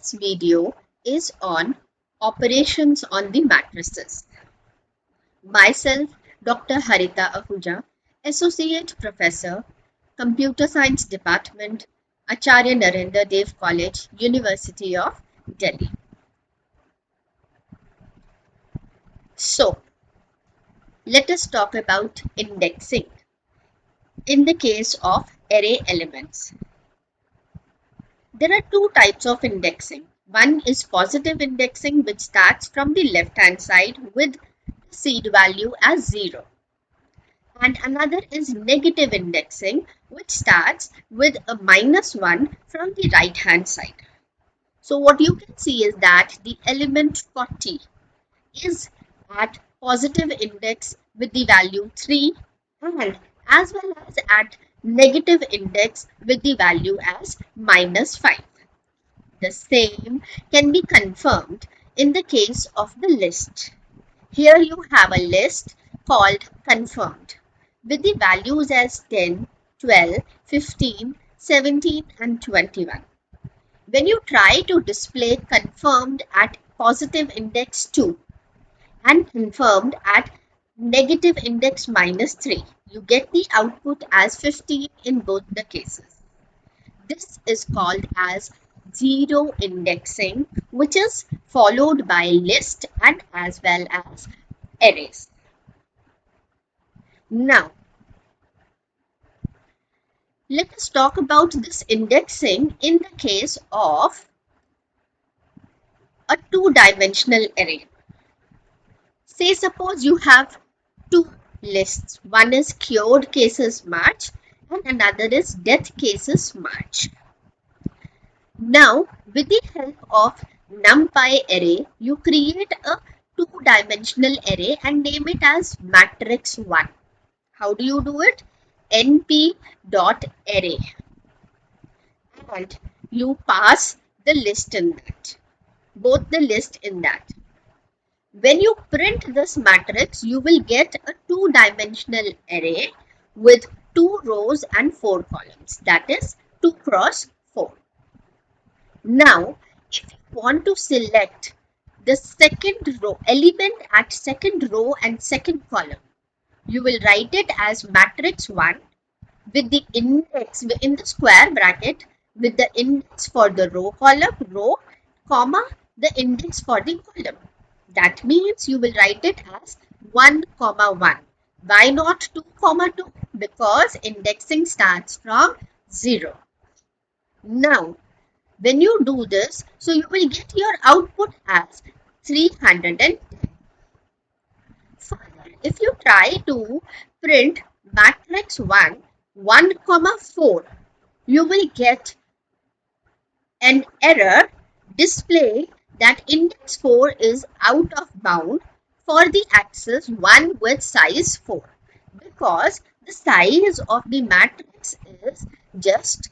This video is on operations on the matrices. Myself, Dr. Harita Ahuja, Associate Professor, Computer Science Department, Acharya Narendra Dev College, University of Delhi. So, let us talk about indexing in the case of array elements. There are two types of indexing. One is positive indexing, which starts from the left-hand side with seed value as 0. And another is negative indexing, which starts with a -1 from the right-hand side. So what you can see is that the element 40 is at positive index with the value 3 and as well as at negative index with the value as -5. The same can be confirmed in the case of the list. Here you have a list called confirmed with the values as 10, 12, 15, 17 and 21. When you try to display confirmed at positive index 2 and confirmed at negative index -3, you get the output as 15 in both the cases. This is called as zero indexing, which is followed by list and as well as arrays. Now, let us talk about this indexing in the case of a two-dimensional array. Say suppose you have two lists. One is cured cases March and another is death cases March. Now, with the help of NumPy array, you create a two-dimensional array and name it as matrix 1. How do you do it? np.array. And you pass the list in that, both the list in that. When you print this matrix, you will get a two-dimensional array with 2 rows and 4 columns. That is 2 cross 4. Now, if you want to select the second row, element at second row and second column, you will write it as matrix 1 with the index in the square bracket with the index for the row column, row, comma, the index for the column. That means you will write it as 1, 1. Why not 2, 2? Because indexing starts from 0. Now, when you do this, so you will get your output as 310. Further, if you try to print matrix 1, 1, 4, you will get an error display that index 4 is out of bound for the axis 1 with size 4 because the size of the matrix is just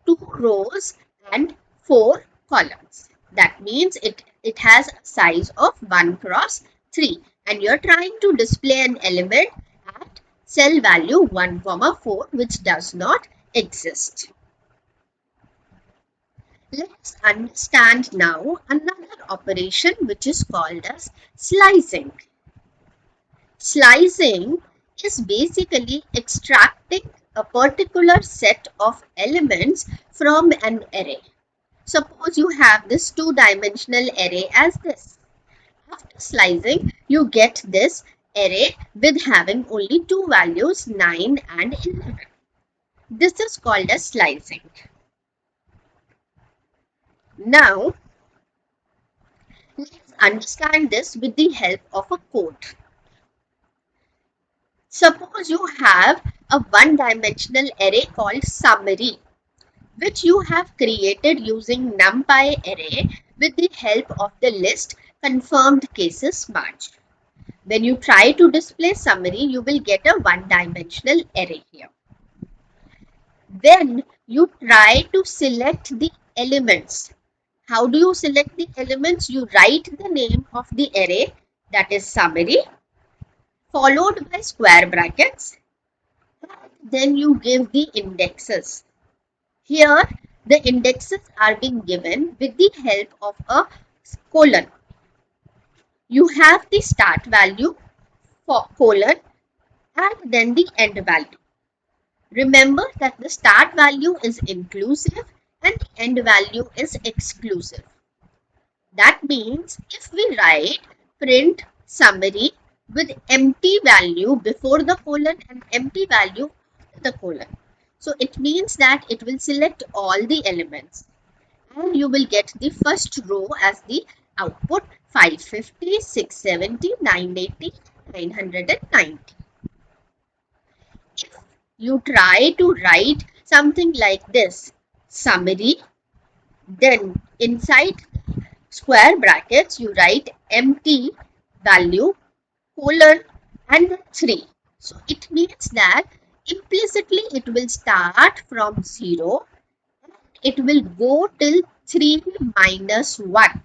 2 rows and 4 columns. That means it has a size of 1 cross 3 and you're trying to display an element at cell value 1, 4 which does not exist. Let's understand now another operation which is called as slicing. Slicing is basically extracting a particular set of elements from an array. Suppose you have this two-dimensional array as this. After slicing, you get this array with having only two values, 9 and 11. This is called as slicing. Now, let's understand this with the help of a code. Suppose you have a one-dimensional array called summary, which you have created using NumPy array with the help of the list confirmed cases March. When you try to display summary, you will get a one-dimensional array here. Then you try to select the elements. How do you select the elements? You write the name of the array, that is summary, followed by square brackets. Then you give the indexes. Here The indexes are being given with the help of a colon. You have the start value for colon and then the end value. Remember that the start value is inclusive and the end value is exclusive. That means if we write print summary with empty value before the colon and empty value after the colon. So it means that it will select all the elements and you will get the first row as the output 550, 670, 980, 990. If you try to write something like this, summary, then inside square brackets you write empty value colon and 3. So it means that implicitly it will start from 0 and it will go till 3 minus 1.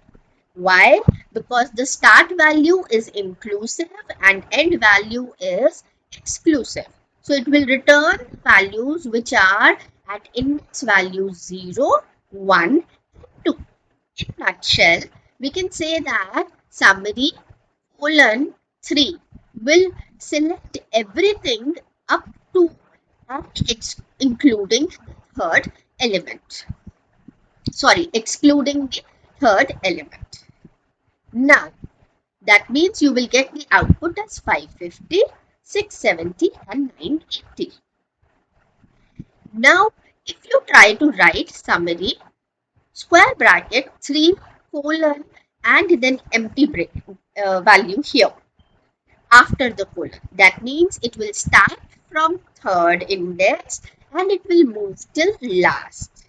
Why? Because the start value is inclusive and end value is exclusive. So it will return values which are at index value 0, 1, 2. In a nutshell, we can say that summary colon 3 will select everything up to and including the third element. Sorry, excluding the third element. Now, that means you will get the output as 550, 670 and 980. Now, if you try to write summary, square bracket 3 colon and then empty value here after the colon. That means it will start from third index and it will move till last.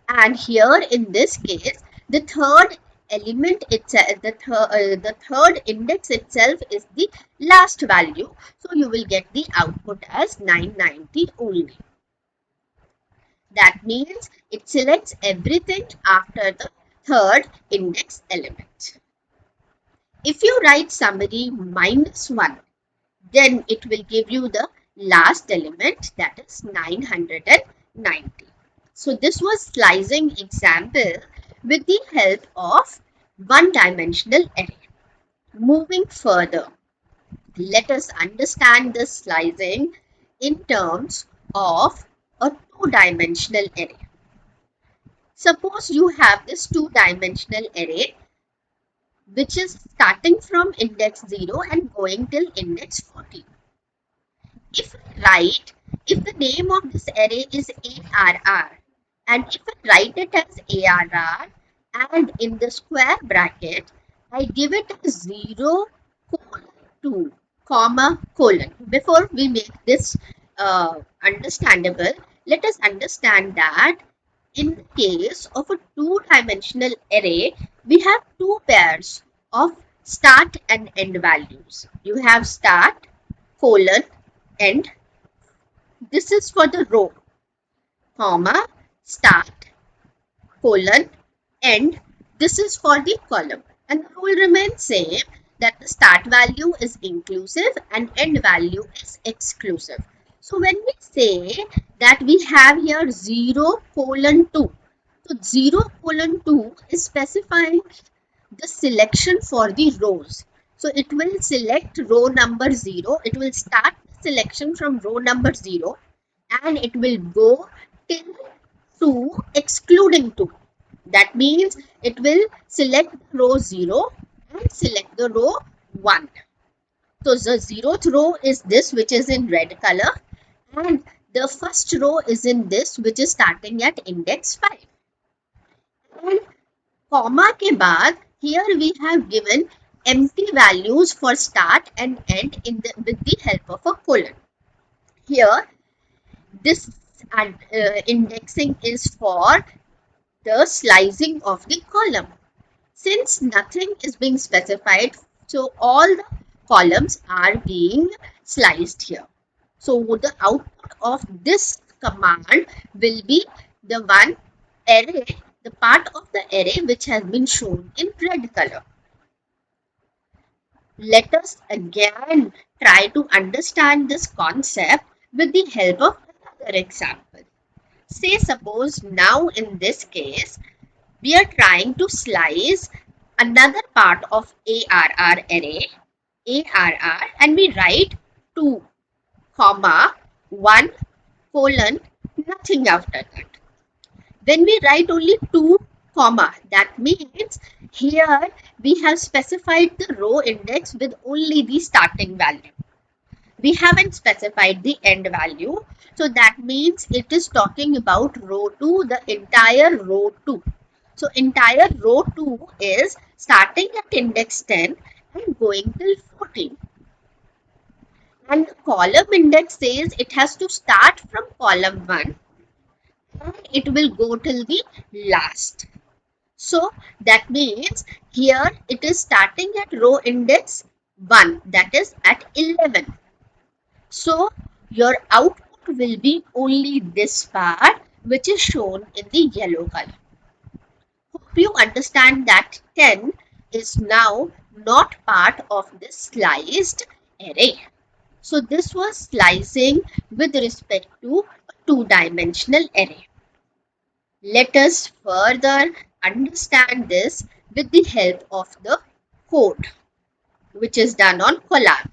And here in this case, the third element itself, the third index itself is the last value. So you will get the output as 990 only. That means it selects everything after the third index element. If you write summary minus 1, then it will give you the last element, that is 990. So this was slicing example with the help of one-dimensional array. Moving further, let us understand this slicing in terms of a two-dimensional array. Suppose you have this two-dimensional array which is starting from index 0 and going till index 14. If the name of this array is ARR and if I write it as ARR and in the square bracket I give it as 0 colon 2 comma colon. Before we make this understandable, let us understand that in the case of a two-dimensional array, we have two pairs of start and end values. You have start colon end. This is for the row, comma, start, colon, end. This is for the column. And the rule remains same, that the start value is inclusive and end value is exclusive. So when we say that we have here 0 colon 2, so 0 colon 2 is specifying the selection for the rows. So it will select row number 0. It will start the selection from row number 0 and it will go till 2 excluding 2. That means it will select row 0 and select the row 1. So the 0th row is this which is in red color and the first row is in this which is starting at index 5. And comma के बाद here we have given empty values for start and end with the help of a colon. Here this indexing is for the slicing of the column. Since nothing is being specified, so all the columns are being sliced here. So the output of this command will be the one array, the part of the array which has been shown in red color. Let us again try to understand this concept with the help of another example. Say suppose now in this case, we are trying to slice another part of ARR array, ARR, and we write 2, comma, 1, colon, nothing after that. When we write only 2, comma, that means here we have specified the row index with only the starting value. We haven't specified the end value. So that means it is talking about row 2, the entire row 2. So entire row 2 is starting at index 10 and going till 14. And the column index says it has to start from column 1 and it will go till the last. So that means here it is starting at row index 1, that is at 11. So your output will be only this part which is shown in the yellow color. Hope you understand that 10 is now not part of this sliced array. So this was slicing with respect to a two-dimensional array. Let us further understand this with the help of the code which is done on Colab.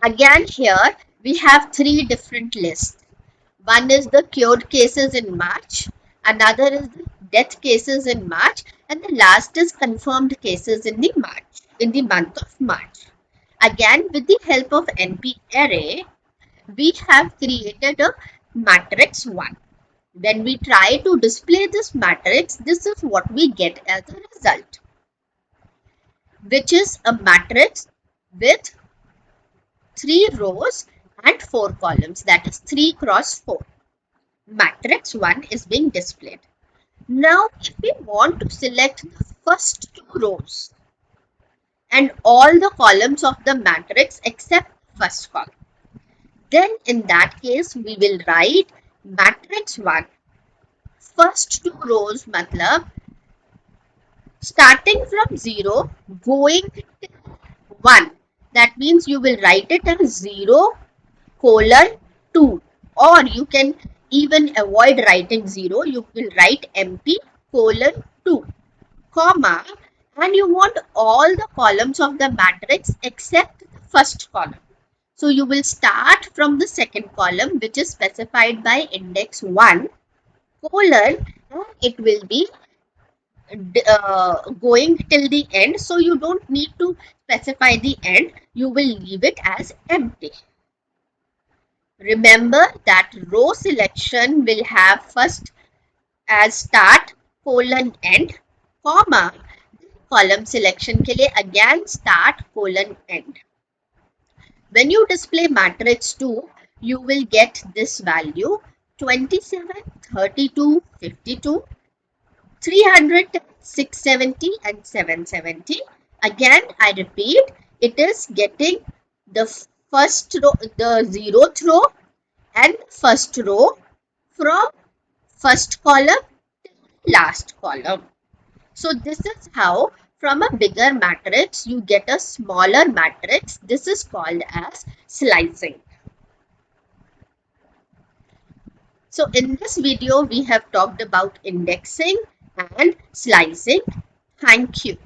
Again here we have 3 different lists. One is the cured cases in March, another is the death cases in March, and the last is confirmed cases in the month of March. Again, with the help of NP array, we have created a matrix 1. When we try to display this matrix, this is what we get as a result, which is a matrix with 3 rows and 4 columns, that is 3 cross 4. Matrix 1 is being displayed. Now, if we want to select the first 2 rows and all the columns of the matrix except the first column, then in that case we will write matrix 1 first 2 rows matlab starting from 0 going till 1. That means you will write it as 0 colon 2, or you can even avoid writing 0. You will write MP colon 2, comma, and you want all the columns of the matrix except the first column. So you will start from the second column which is specified by index 1 colon, and it will be going till the end. So you don't need to specify the end. You will leave it as empty. Remember that row selection will have first as start colon end, comma, column selection के लिए again start colon end. When you display matrix 2, you will get this value 27, 32, 52, 300, 670 and 770. Again, I repeat, it is getting the first row, the 0th row and first row from first column to last column. So this is how from a bigger matrix you get a smaller matrix. This is called as slicing. So in this video we have talked about indexing and slicing. Thank you.